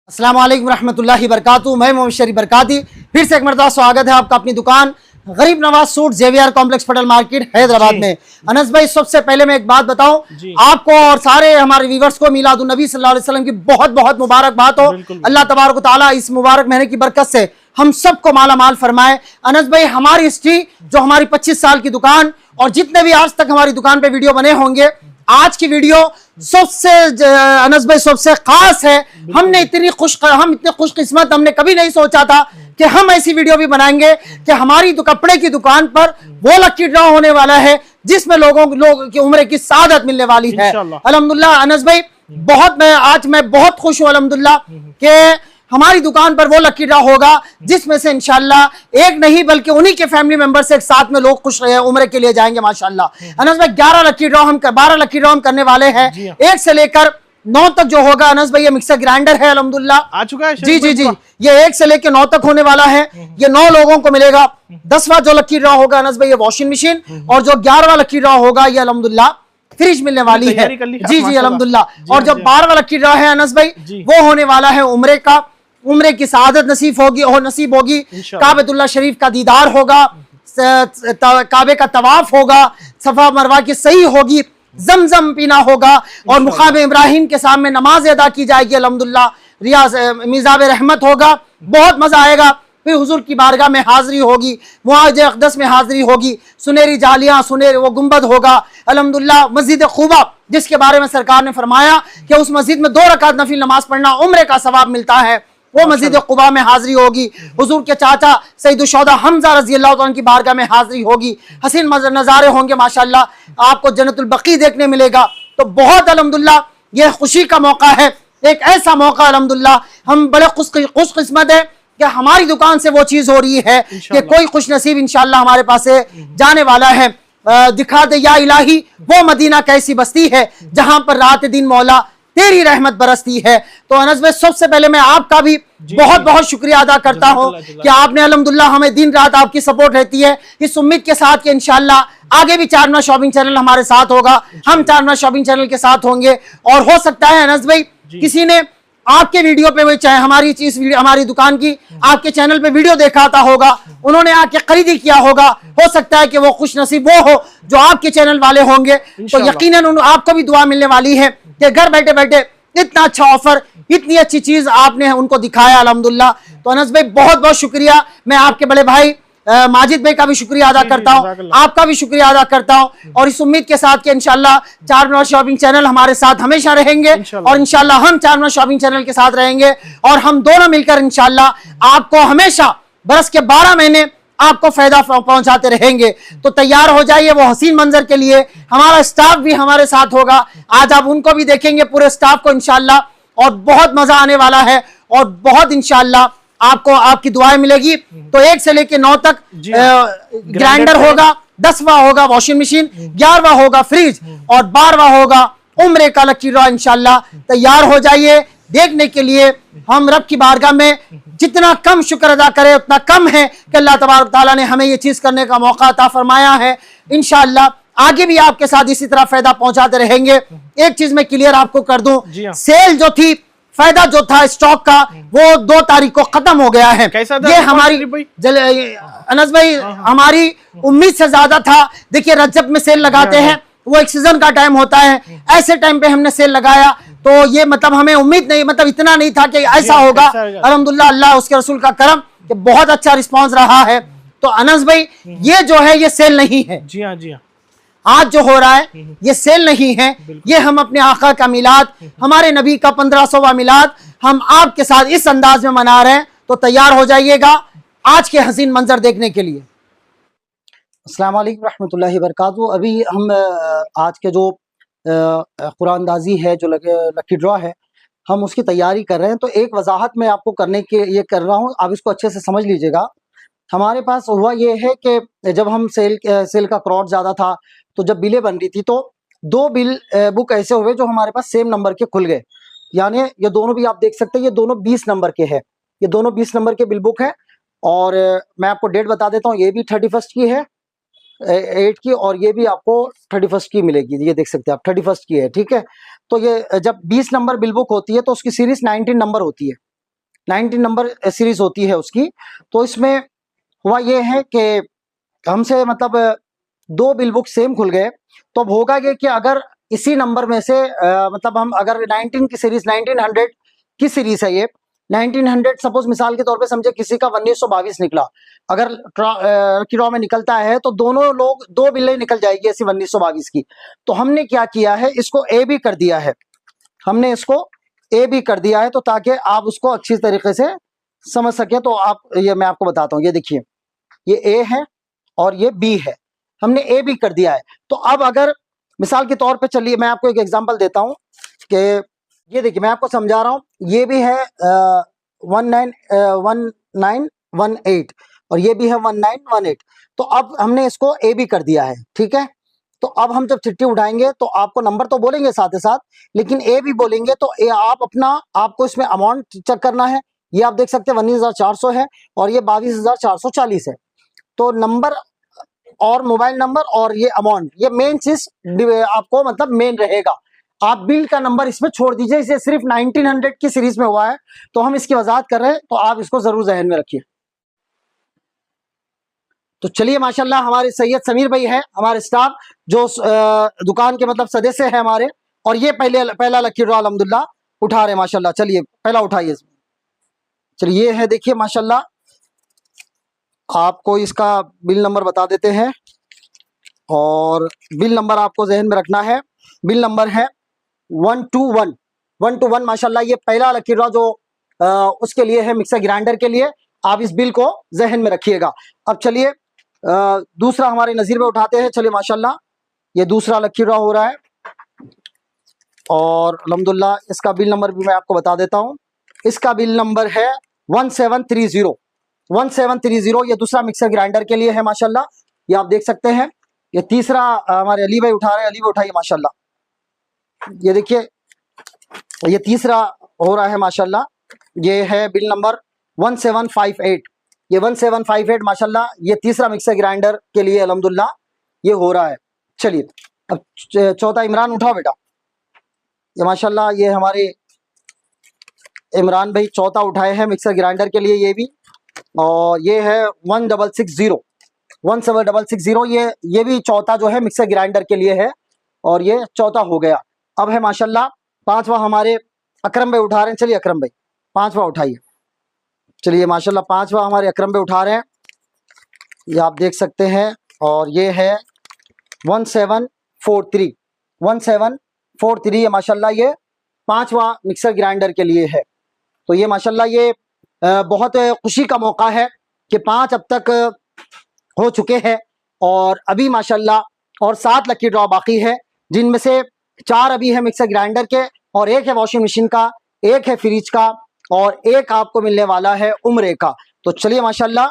अस्सलाम वालेकुम रहमतुल्लाहि बरकातुहू। मैं मोहम्मद शरीफ बरकाती फिर से एक मरतबा स्वागत है आपका अपनी दुकान गरीब नवाज सूट जेवियर कॉम्प्लेक्स पटल मार्केट हैदराबाद में। अनस भाई, सबसे पहले मैं एक बात बताऊं आपको और सारे हमारे व्यूवर्स को मिलादुन नबी सल्लल्लाहु अलैहि वसल्लम की बहुत बहुत मुबारकबाद हो। अल्लाह तबारक तआला इस मुबारक महीने की बरकत से हम सबको माला माल फरमाए। अनस भाई, हमारी हिस्ट्री जो हमारी 25 साल की दुकान और जितने भी आज तक हमारी दुकान पे वीडियो बने होंगे, आज की वीडियो सबसे अनस भाई सबसे खास है। हम इतने खुशकिस्मत हमने कभी नहीं सोचा था कि हम ऐसी वीडियो भी बनाएंगे कि हमारी तो कपड़े की दुकान पर वो लकी ड्रॉ होने वाला है जिसमें लोगों की उम्र की सादत मिलने वाली है। अल्हम्दुलिल्लाह अनस भाई, मैं बहुत खुश हूँ अल्हम्दुलिल्लाह कि हमारी दुकान पर वो लकी ड्रॉ होगा जिसमें से इंशाल्लाह एक नहीं बल्कि उन्हीं के फैमिली मेंबर से एक साथ में लोग खुश रहे उम्र के लिए जाएंगे माशाल्लाह। अनस भाई, 12 लकी ड्रॉ हम करने वाले हैं। 1 से लेकर 9 तक जो होगा अनस भाई, ये मिक्सर ग्राइंडर है अल्हम्दुलिल्लाह आ चुका है। जी, ये 1 से लेकर 9 तक होने वाला है। ये 9 लोगों को मिलेगा। 10वां जो लकी ड्रॉ होगा अनस भाई, ये वॉशिंग मशीन, और जो 11वां लकी ड्रॉ होगा ये अल्हम्दुलिल्लाह फ्रिज मिलने वाली है। जी अल्हम्दुलिल्लाह। और जो 12वां लकी ड्रॉ है अनस भाई, वो होने वाला है उम्रे की सआदत नसीब होगी। काबतुल्लाह शरीफ का दीदार होगा, काबे का तवाफ होगा, सफा मरवा की सही होगी, जमजम पीना होगा और मुकाम इब्राहिम के सामने नमाज अदा की जाएगी अल्हम्दुलिल्लाह। रियाज मिजाब रहमत होगा, बहुत मजा आएगा। फिर हुजूर की बारगाह में हाजिरी होगी, मुआज अक़दस में हाजिरी होगी, सुनहरी जालियां, सुनहरे वो गुंबद होगा अल्हम्दुलिल्लाह। मस्जिद ख़ुबा जिसके बारे में सरकार ने फरमाया कि उस मस्जिद में 2 रकात नफिल नमाज पढ़ना उम्रे का सवाब मिलता है, वो मस्जिद क़ुबा में हाजिरी होगी। हुजूर के चाचा सैयदुश्शुहदा हमजा रज़ी अल्लाह तआला की बारगाह में हाजिरी होगी। हसीन नज़ारे होंगे माशाअल्लाह, आपको जन्नतुल बकी देखने मिलेगा। तो बहुत अल्हम्दुलिल्लाह ये खुशी का मौका है, एक ऐसा मौका अल्हम्दुलिल्लाह हम बड़े खुशकिस्मत है कि हमारी दुकान से वो चीज हो रही है कि कोई खुश नसीब इंशाअल्लाह हमारे पास से जाने वाला है। दिखा दे या इलाही वो मदीना कैसी बस्ती है जहां पर रात दिन मौला तेरी रहमत बरसती है। तो अनस भाई, सबसे पहले मैं आपका भी बहुत बहुत शुक्रिया अदा करता हूं कि आपने अल्हम्दुलिल्लाह हमें दिन रात आपकी सपोर्ट रहती है, इस उम्मीद के साथ कि इंशाअल्लाह आगे भी चारना शॉपिंग चैनल हमारे साथ होगा, हम चारना शॉपिंग चैनल के साथ होंगे। और हो सकता है अनस भाई किसी ने आपके वीडियो पे, चाहे हमारी दुकान की आपके चैनल पे वीडियो देखा होगा, उन्होंने आके खरीदी किया होगा, हो सकता है कि वो खुश नसीब वो हो जो आपके चैनल वाले होंगे। तो यकीनन आपको भी दुआ मिलने वाली है कि घर बैठे बैठे इतना अच्छा ऑफर, इतनी अच्छी चीज आपने उनको दिखाया अल्हम्दुलिल्लाह। तो अनस भाई, बहुत बहुत शुक्रिया। मैं आपके बड़े भाई माजिद भाई का भी शुक्रिया अदा करता हूँ, आपका भी शुक्रिया अदा करता हूँ, और इस उम्मीद के साथ कि इंशाल्लाह चारमीनार शॉपिंग चैनल हमारे साथ हमेशा रहेंगे और इंशाल्लाह हम चारमीनार शॉपिंग चैनल के साथ रहेंगे और हम दोनों मिलकर इंशाल्लाह आपको हमेशा बरस के 12 महीने आपको फायदा पहुंचाते रहेंगे। तो तैयार हो जाइए वो हसीन मंजर के लिए। हमारा स्टाफ भी हमारे साथ होगा, आज आप उनको भी देखेंगे, पूरे स्टाफ को इंशाल्लाह, और बहुत मजा आने वाला है और बहुत इंशाल्लाह आपको आपकी दुआएं मिलेगी। तो 1 से लेकर 9 तक ग्राइंडर होगा, 10वां होगा वॉशिंग मशीन, 11वां होगा फ्रिज और 12वां होगा उम्रे का लकी ड्रॉ इंशाल्लाह। तैयार हो जाइए देखने के लिए। हम रब की बारगाह में जितना कम शुक्र अदा करें उतना कम है कि अल्लाह तबारक तआला ने हमें ये चीज करने का मौका अता फरमाया है। इंशाल्लाह आगे भी आपके साथ इसी तरह फायदा पहुंचाते रहेंगे। एक चीज मैं क्लियर आपको कर दूं, सेल जो थी, फायदा जो था स्टॉक का, वो 2 तारीख को खत्म हो गया है। ये हमारी अनस भाई हमारी उम्मीद से ज्यादा था। देखिए रजब में सेल लगाते हैं, वो एक सीजन का टाइम होता है, ऐसे टाइम पे हमने सेल लगाया तो ये मतलब हमें उम्मीद नहीं, मतलब इतना नहीं था कि ऐसा होगा। अल्हम्दुलिल्लाह अल्लाह उसके रसूल का करम कि बहुत अच्छा रिस्पांस रहा है। तो अनस भाई, ये जो है ये सेल नहीं है। जी हाँ, जी हाँ। आज जो हो रहा है ये सेल नहीं है, ये हम अपने आका का मिलाद, हमारे नबी का 1500वां मिलाद हम आपके साथ इस अंदाज में मना रहे हैं। तो तैयार हो जाइएगा आज के हसीन मंजर देखने के लिए। अस्सलाम वालेकुम रहमतुल्लाहि बरकातुहू। अभी हम आज के जो कुरानदाजी है, जो लकी ड्रॉ है, हम उसकी तैयारी कर रहे हैं। तो एक वजाहत मैं आपको करने के ये कर रहा हूँ, आप इसको अच्छे से समझ लीजिएगा। हमारे पास हुआ ये है कि जब हम सेल का क्राउड ज़्यादा था, तो जब बिलें बन रही थी तो 2 बिल बुक ऐसे हुए जो हमारे पास सेम नंबर के खुल गए। यानी ये दोनों भी आप देख सकते हैं, ये दोनों 20 नंबर के हैं, ये दोनों 20 नंबर के बिल बुक हैं। और मैं आपको डेट बता देता हूँ, ये भी 31 की है 8 की, और ये भी आपको 31 की मिलेगी। ये देख सकते हैं आप 31 की है, ठीक है। तो ये जब 20 नंबर बिल बुक होती है तो उसकी सीरीज 19 नंबर होती है। 19 नंबर सीरीज होती है उसकी। तो इसमें हुआ ये है कि हमसे मतलब 2 बिल बुक सेम खुल गए, तो अब होगा ये कि अगर इसी नंबर में से मतलब हम अगर 19 की सीरीज 1900 की सीरीज है ये 1900 सपोज मिसाल के तौर पे समझे किसी का 1922 निकला, अगर लकी ड्रॉ में निकलता है तो दोनों लोग 2 बिल्लें निकल जाएगी ऐसी 1922 की। तो हमने क्या किया है, इसको ए भी कर दिया है, हमने इसको ए भी कर दिया है, तो ताकि आप उसको अच्छी तरीके से समझ सके। तो आप ये मैं आपको बताता हूँ, ये देखिए ये ए है और ये बी है, हमने ए भी कर दिया है। तो अब अगर मिसाल के तौर पे चलिए मैं आपको एक एग्जांपल देता हूं कि ये देखिए मैं आपको समझा रहा हूं, ये भी है 1918 और ये भी है 1918। तो अब हमने इसको ए भी कर दिया है, ठीक है। तो अब हम जब चिट्ठी उठाएंगे तो आपको नंबर तो बोलेंगे साथ ही साथ, लेकिन ए भी बोलेंगे। तो ए आप अपना आपको इसमें अमाउंट चेक करना है, ये आप देख सकते हैं 19,400 है और ये 22,440 है। तो नंबर और मोबाइल नंबर और ये अमाउंट, ये मेन चीज आपको मतलब मेन रहेगा। आप बिल का नंबर इसमें छोड़ दीजिए, इसे सिर्फ 1900 की सीरीज में हुआ है तो हम इसकी वजाहत कर रहे हैं, तो आप इसको जरूर जहन में रखिए। तो चलिए माशाल्लाह हमारे सैयद समीर भाई है हमारे स्टाफ जो दुकान के मतलब सदस्य है हमारे, और ये पहला लकी ड्रॉ अल्हम्दुलिल्लाह उठा रहे हैं माशाल्लाह। चलिए पहला उठाइए इसमें। चलिए ये है देखिए माशाल्लाह, आपको इसका बिल नंबर बता देते हैं और बिल नंबर आपको जहन में रखना है। बिल नंबर है 121 माशाल्लाह। ये पहला लकी ड्रॉ जो उसके लिए है, मिक्सर ग्राइंडर के लिए। आप इस बिल को जहन में रखिएगा। अब चलिए दूसरा हमारे नज़ीर में उठाते हैं। चलिए माशाल्लाह ये दूसरा लकी ड्रॉ हो रहा है और अल्हम्दुलिल्लाह इसका बिल नंबर भी मैं आपको बता देता हूँ। इसका बिल नंबर है 1730। ये दूसरा मिक्सर ग्राइंडर के लिए है माशाल्लाह, ये आप देख सकते हैं। ये तीसरा हमारे अली भाई उठा रहे हैं, अली भाई उठाइए माशाल्लाह। ये देखिए ये तीसरा हो रहा है माशाल्लाह, ये है बिल नंबर 1758। ये 1758 माशाल्लाह ये तीसरा मिक्सर ग्राइंडर के लिए अल्हम्दुलिल्लाह ये हो रहा है। चलिए अब चौथा इमरान उठाओ बेटा। ये माशाल्लाह ये हमारे इमरान भाई चौथा उठाए हैं मिक्सर ग्राइंडर के लिए ये भी, और ये है 1760। ये भी चौथा जो है मिक्सर ग्राइंडर के लिए है और ये चौथा हो गया। अब है माशाल्लाह पांचवा हमारे अकरम भाई उठा रहे हैं। चलिए अकरम भाई पांचवा उठाइए। चलिए माशाल्लाह पांचवा हमारे अकरम भाई उठा रहे हैं, ये आप देख सकते हैं, और ये है 1743। ये माशाल्लाह ये पांचवा मिक्सर ग्राइंडर के लिए है। तो ये माशाल्लाह ये बहुत खुशी का मौका है कि 5 अब तक हो चुके हैं और अभी माशाल्लाह और 7 लकी ड्रॉ बाकी है, जिनमें से 4 अभी है मिक्सर ग्राइंडर के और 1 है वॉशिंग मशीन का, 1 है फ्रिज का और 1 आपको मिलने वाला है उम्रे का। तो चलिए माशाल्लाह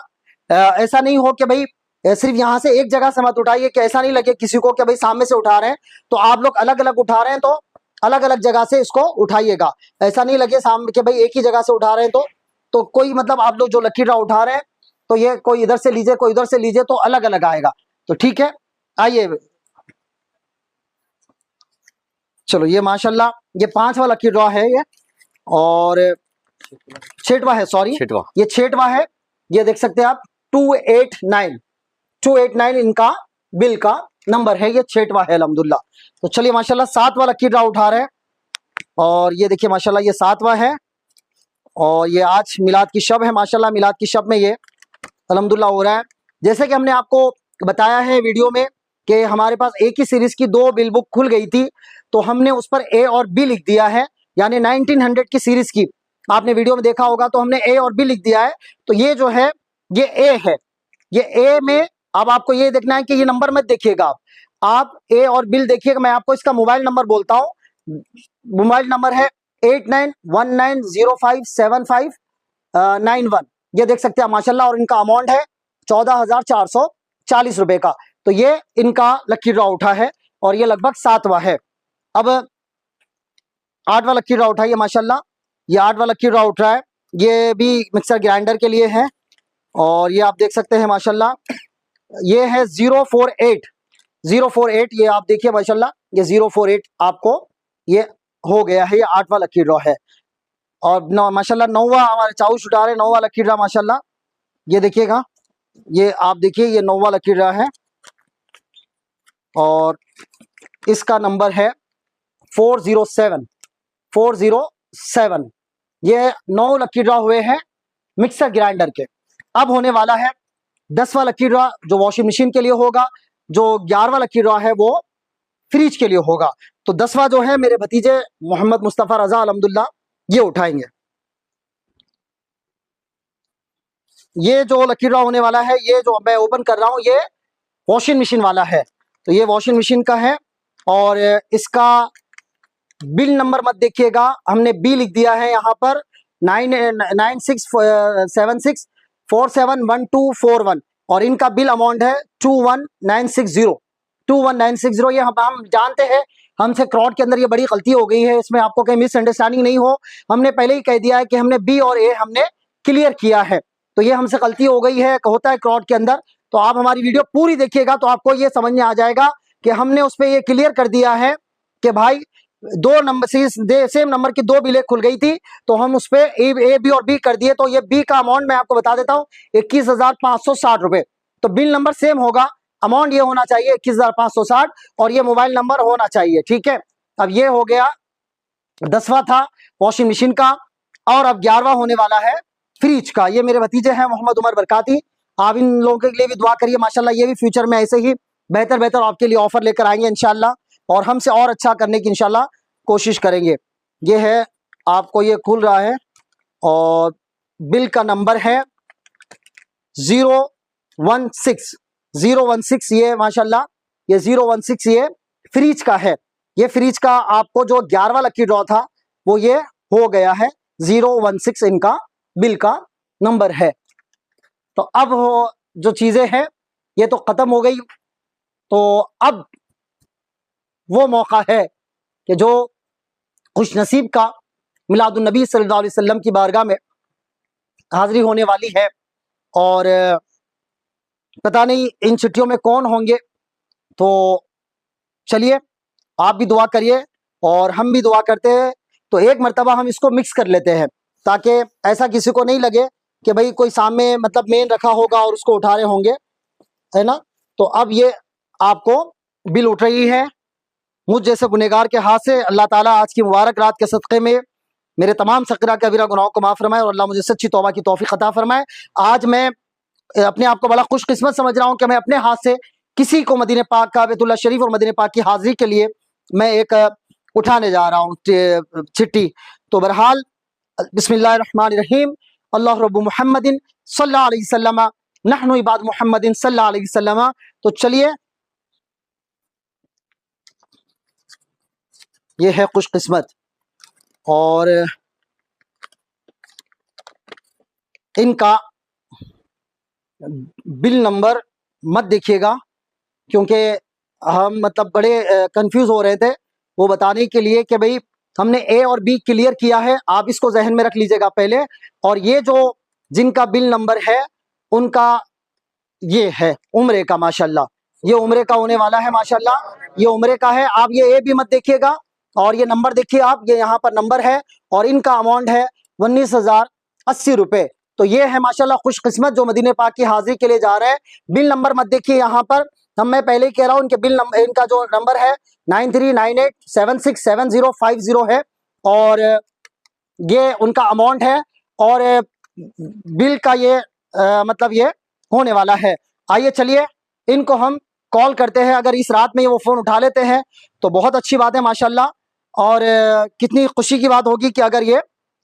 ऐसा नहीं हो कि भाई सिर्फ यहाँ से एक जगह से मत उठाइए, कि ऐसा नहीं लगे किसी को कि भाई सामने से उठा रहे हैं। तो आप लोग अलग अलग उठा रहे हैं तो अलग अलग जगह से इसको उठाइएगा, ऐसा नहीं लगे सामने के भाई एक ही जगह से उठा रहे हैं तो कोई मतलब आप लोग जो लकी ड्रॉ उठा रहे हैं तो ये कोई इधर से लीजिए कोई उधर से लीजिए तो अलग अलग आएगा। तो ठीक है आइए। चलो ये माशाल्लाह ये 5वां लकी ड्रॉ है ये, और 6वां है, सॉरी ये 6वां है। ये देख सकते हैं आप 289 इनका बिल का नंबर है, ये 6वां है अल्हम्दुलिल्लाह। तो चलिए माशाल्लाह 7वां लकी ड्रॉ उठा रहे हैं और ये देखिए माशाल्लाह ये 7वां है और ये आज मिलाद की शब है माशाल्लाह। मिलाद की शब में ये अल्हम्दुलिल्लाह हो रहा है। जैसे कि हमने आपको बताया है वीडियो में कि हमारे पास एक ही सीरीज की 2 बिल बुक खुल गई थी, तो हमने उस पर ए और बी लिख दिया है, यानी 1900 की सीरीज की आपने वीडियो में देखा होगा, तो हमने ए और बी लिख दिया है। तो ये जो है ये ए है, ये ए में अब आपको ये देखना है कि ये नंबर मत देखिएगा आप ए और बिल देखिएगा। मैं आपको इसका मोबाइल नंबर बोलता हूँ, मोबाइल नंबर है 8919057591। ये देख सकते हैं माशाल्लाह, और इनका अमाउंट है 14,440 रुपए का। तो ये इनका लकी ड्रॉ उठा है और ये लगभग 7वां है। अब 8वां लकी ड्रॉ उठाइए माशाल्लाह, ये 8वां लकी ड्रॉ उठ रहा है, ये भी मिक्सर ग्राइंडर के लिए है और ये आप देख सकते हैं माशाल्लाह ये है 048। ये आप देखिए माशाल्लाह ये 048 आपको ये हो गया है, ये 8वां लकी ड्रॉ है। और माशाल्लाह 9वां हमारे चाउश उठा रहे, 9वां लकी ड्रा माशाल्लाह। ये देखिएगा, ये आप देखिए, ये 9वां लकी ड्रा है और इसका नंबर है 407। ये 9 लकी ड्रा हुए हैं मिक्सर ग्राइंडर के। अब होने वाला है 10वां लकी ड्रा जो वॉशिंग मशीन के लिए होगा, जो 11वां लकी ड्रा है वो फ्रिज के लिए होगा। तो 10वां जो है मेरे भतीजे मोहम्मद मुस्तफ़ा रजा अल्हम्दुलिल्लाह ये उठाएंगे। ये जो लकी ड्रा होने वाला है, ये जो मैं ओपन कर रहा हूं, ये वॉशिंग मशीन वाला है। तो ये वॉशिंग मशीन का है और इसका बिल नंबर मत देखिएगा, हमने बी लिख दिया है यहाँ पर 9676471241 और इनका बिल अमाउंट है 21960। ये हम जानते हैं, हमसे क्रॉड के अंदर ये बड़ी गलती हो गई है, इसमें आपको कहीं मिसअंडरस्टैंडिंग नहीं हो, हमने पहले ही कह दिया है कि हमने बी और ए हमने क्लियर किया है। तो ये हमसे गलती हो गई है, होता है क्रॉड के अंदर। तो आप हमारी वीडियो पूरी देखिएगा तो आपको ये समझ में आ जाएगा कि हमने उस पर ये क्लियर कर दिया है कि भाई 2 नंबर सेम नंबर की 2 बिलें खुल गई थी, तो हम उस पर ए बी और बी कर दिए। तो ये बी का अमाउंट मैं आपको बता देता हूँ 21,560 रुपए। तो बिल नंबर सेम होगा, अमाउंट ये होना चाहिए 21,560 और ये मोबाइल नंबर होना चाहिए, ठीक है। अब ये हो गया 10वां था वॉशिंग मशीन का और अब 11वां होने वाला है फ्रिज का। ये मेरे भतीजे हैं मोहम्मद उमर बरकाती, आप इन लोगों के लिए भी दुआ करिए, माशाल्लाह ये भी फ्यूचर में ऐसे ही बेहतर आपके लिए ऑफर लेकर आएंगे इंशाल्लाह और हमसे और अच्छा करने की इंशाल्लाह कोशिश करेंगे। ये है, आपको ये खुल रहा है और बिल का नंबर है 016 ये माशाल्लाह, ये 016 ये फ्रिज का है। ये फ्रिज का आपको जो 11वां लकी ड्रॉ था वो ये हो गया है 016 इनका बिल का नंबर है। तो अब जो चीजें हैं ये तो खत्म हो गई। तो अब वो मौका है कि जो खुश नसीब का मिलादुन नबी सल्लल्लाहु अलैहि वसल्लम की बारगाह में हाजिरी होने वाली है और पता नहीं इन छुट्टियों में कौन होंगे। तो चलिए आप भी दुआ करिए और हम भी दुआ करते हैं। तो एक मर्तबा हम इसको मिक्स कर लेते हैं ताकि ऐसा किसी को नहीं लगे कि भाई कोई सामने मतलब मेन रखा होगा और उसको उठा रहे होंगे, है ना। तो अब ये आपको बिल उठ रही है मुझ जैसे गुनहगार के हाथ से। अल्लाह ताला आज की मुबारक रात के सदक़े में मेरे तमाम सग़ीरा कबीरा गुनाहों को माफ़ फरमाए और अल्लाह मुझे सच्ची तौबा की तौफीक अता फरमाए। आज मैं अपने आप को बड़ा खुशकिस्मत समझ रहा हूँ कि मैं अपने हाथ से किसी को मदीने पाक का बैतुल्लाह शरीफ और मदीने पाक की हाजिरी के लिए मैं एक उठाने जा रहा हूँ चिट्ठी। तो बहरहाल बिस्मिल्लाहिर्रहमानिर्रहीम, अल्लाह रब्बु मुहम्मदिन सल्लल्लाहु अलैहि वसल्लम नहनु इबाद मुहम्मदिन सल्लल्लाहु अलैहि वसल्लम। तो चलिए, ये है खुशकिस्मत और इनका बिल नंबर मत देखिएगा क्योंकि हम मतलब बड़े कंफ्यूज हो रहे थे वो बताने के लिए कि भाई हमने ए और बी क्लियर किया है, आप इसको जहन में रख लीजिएगा पहले। और ये जो जिनका बिल नंबर है उनका ये है उम्रे का, माशाल्लाह ये उम्रे का होने वाला है, माशाल्लाह ये उम्रे का है। आप ये ए बी मत देखिएगा और ये नंबर देखिए आप, ये यहाँ पर नंबर है और इनका अमाउंट है 19,080 रुपए। तो ये है माशाल्लाह खुशकिस्मत जो मदीने पाक की हाजिरी के लिए जा रहे हैं। बिल नंबर मत देखिए यहाँ पर, हम मैं पहले ही कह रहा हूँ इनके बिल नंबर, इनका जो नंबर है 9398767050 है और ये उनका अमाउंट है और बिल का ये मतलब ये होने वाला है। आइए चलिए इनको हम कॉल करते हैं, अगर इस रात में ये वो फ़ोन उठा लेते हैं तो बहुत अच्छी बात है माशाल्लाह और कितनी खुशी की बात होगी कि अगर ये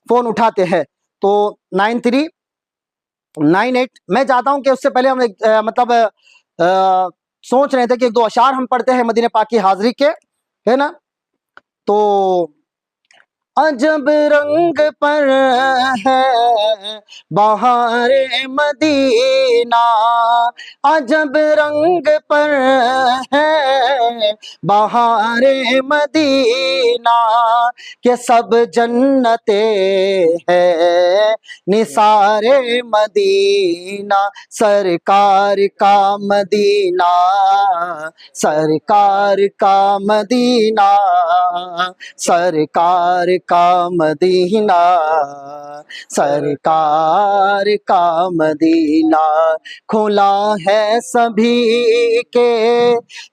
फ़ोन उठाते हैं। तो 9398, मैं चाहता हूं कि उससे पहले हम मतलब सोच रहे थे कि 1-2 अशार हम पढ़ते हैं मदीने पाक की हाजिरी के, है ना। तो अजब रंग पर है बहारे मदीना अजब रंग पर है बहारे मदीना के सब जन्नते है निसारे मदीना सरकार का मदीना सरकार का मदीना सरकार का मदीना सरकार का मदीना खुला है सभी के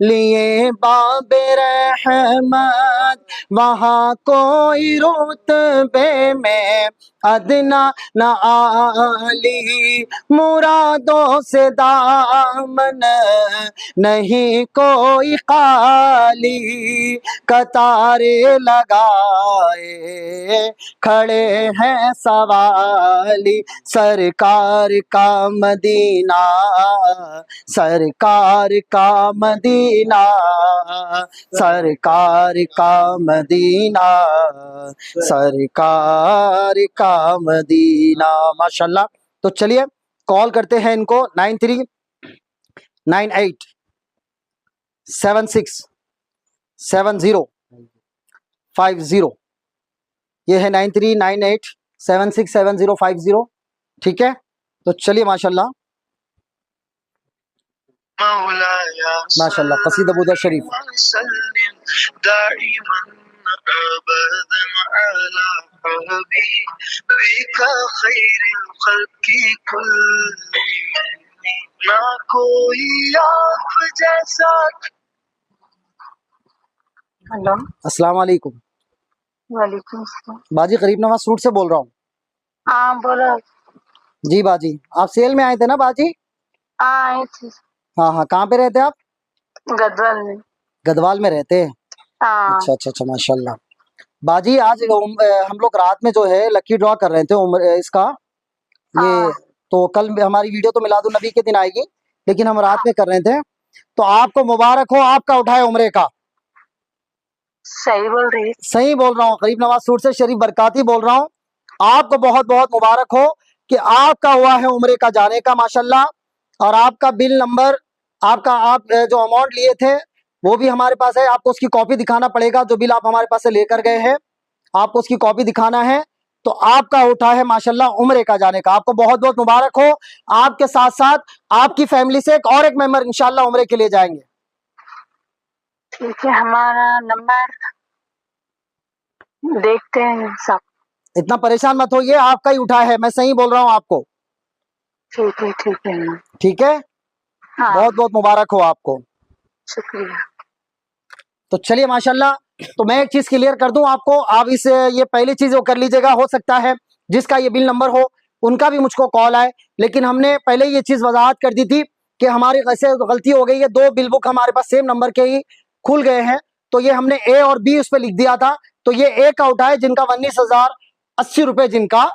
लिए बाबे रहमत वहाँ कोई रुतबे में अदना न आली मुरादों से दामन नहीं कोई खाली कतारे लगाए खड़े हैं सवाली सरकार का मदीना सरकार का मदीना सरकार का मदीना सरकार का मदीना माशाल्लाह। तो चलिए कॉल करते हैं इनको 9398767050 ये है 9398767050 ठीक है। तो चलिए माशाल्लाह माशाल्लाह कसीदा बुदा शरीफ ना कोई आप जैसा। हेलो अस्सलाम वालेकुम। वालेकुम सलाम। बाजी करीब नवाज सूट से बोल रहा हूँ। हाँ बोलो। जी बाजी आप सेल में आए थे ना बाजी? हाँ आए थे। हाँ हाँ कहाँ पे रहते आप? गदवाल में। गदवाल में रहते हैं? हाँ। अच्छा अच्छा अच्छा माशाल्लाह। बाजी आज हम लोग रात में जो है लकी ड्रॉ कर रहे थे उम्र इसका ये तो कल हमारी वीडियो तो मिलादुन नबी के दिन आएगी लेकिन हम रात में कर रहे थे। तो आपको मुबारक हो आपका उठाए उम्रे का। सही बोल रही है? सही बोल रहा हूँ करीब नवाज सूट से शरीफ बरकाती बोल रहा हूँ। आपको बहुत बहुत मुबारक हो कि आपका हुआ है उम्रे का जाने का माशाल्लाह। और आपका बिल नंबर आपका आप जो अमाउंट लिए थे वो भी हमारे पास है। आपको उसकी कॉपी दिखाना पड़ेगा जो बिल आप हमारे पास से लेकर गए हैं आपको उसकी कॉपी दिखाना है। तो आपका उठा है माशाल्लाह उम्रे का जाने का। आपको बहुत बहुत मुबारक हो। आपके साथ साथ आपकी फैमिली से एक मेंबर इंशाल्लाह उम्रे के लिए जाएंगे। ठीक है हमारा नंबर देखते हैं सब। इतना परेशान मत होइए आपका ही उठा है मैं सही बोल रहा हूँ आपको। ठीक है ठीक है। ठीक है हाँ। बहुत बहुत मुबारक हो आपको। शुक्रिया। तो चलिए माशाल्लाह। तो मैं एक चीज क्लियर कर दूं आपको आप इस ये पहली चीज वो कर लीजिएगा। हो सकता है जिसका ये बिल नंबर हो उनका भी मुझको कॉल आए लेकिन हमने पहले ये चीज वजाहत कर दी थी कि हमारी ऐसे गलती हो गई है। 2 बिल बुक हमारे पास सेम नंबर के ही खुल गए हैं तो ये हमने ए और बी उस पर लिख दिया था। तो ये ए का उठा है जिनका 19,080 रुपए जिनका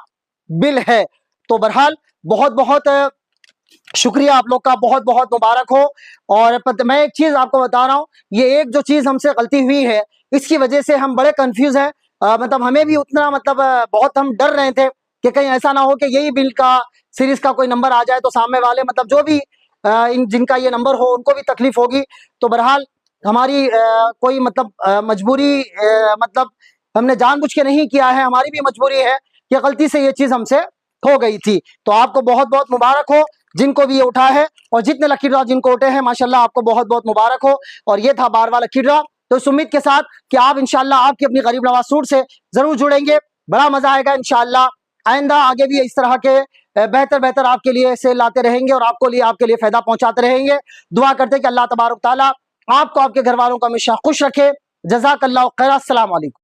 बिल है। तो बहरहाल बहुत बहुत शुक्रिया आप लोग का बहुत बहुत मुबारक हो। और मैं एक चीज आपको बता रहा हूँ ये एक जो चीज हमसे गलती हुई है इसकी वजह से हम बड़े कंफ्यूज हैं। मतलब हमें भी उतना मतलब बहुत हम डर रहे थे कि कहीं ऐसा ना हो कि यही बिल का सीरीज का कोई नंबर आ जाए तो सामने वाले मतलब जो भी इन जिनका ये नंबर हो उनको भी तकलीफ होगी। तो बहरहाल हमारी कोई मतलब मजबूरी मतलब हमने जानबूझ के नहीं किया है हमारी भी मजबूरी है कि गलती से ये चीज हमसे हो गई थी। तो आपको बहुत बहुत मुबारक हो जिनको भी ये उठा है और जितने लकी ड्रॉ जिनको उठे हैं माशाल्लाह आपको बहुत बहुत मुबारक हो। और ये था 12वां लकी ड्रॉ। तो इस उम्मीद के साथ कि आप इंशाल्लाह आपकी अपनी गरीब नवाज सूट से जरूर जुड़ेंगे बड़ा मजा आएगा इंशाल्लाह। आइंदा आगे भी इस तरह के बेहतर बेहतर आपके लिए सेल लाते रहेंगे और आपके लिए फायदा पहुंचाते रहेंगे। दुआ करते कि अल्लाह तबारक तआला आपको आपके घर वालों को हमेशा खुश रखे। जज़ाकल्लाहु खैर। अस्सलाम वालेकुम।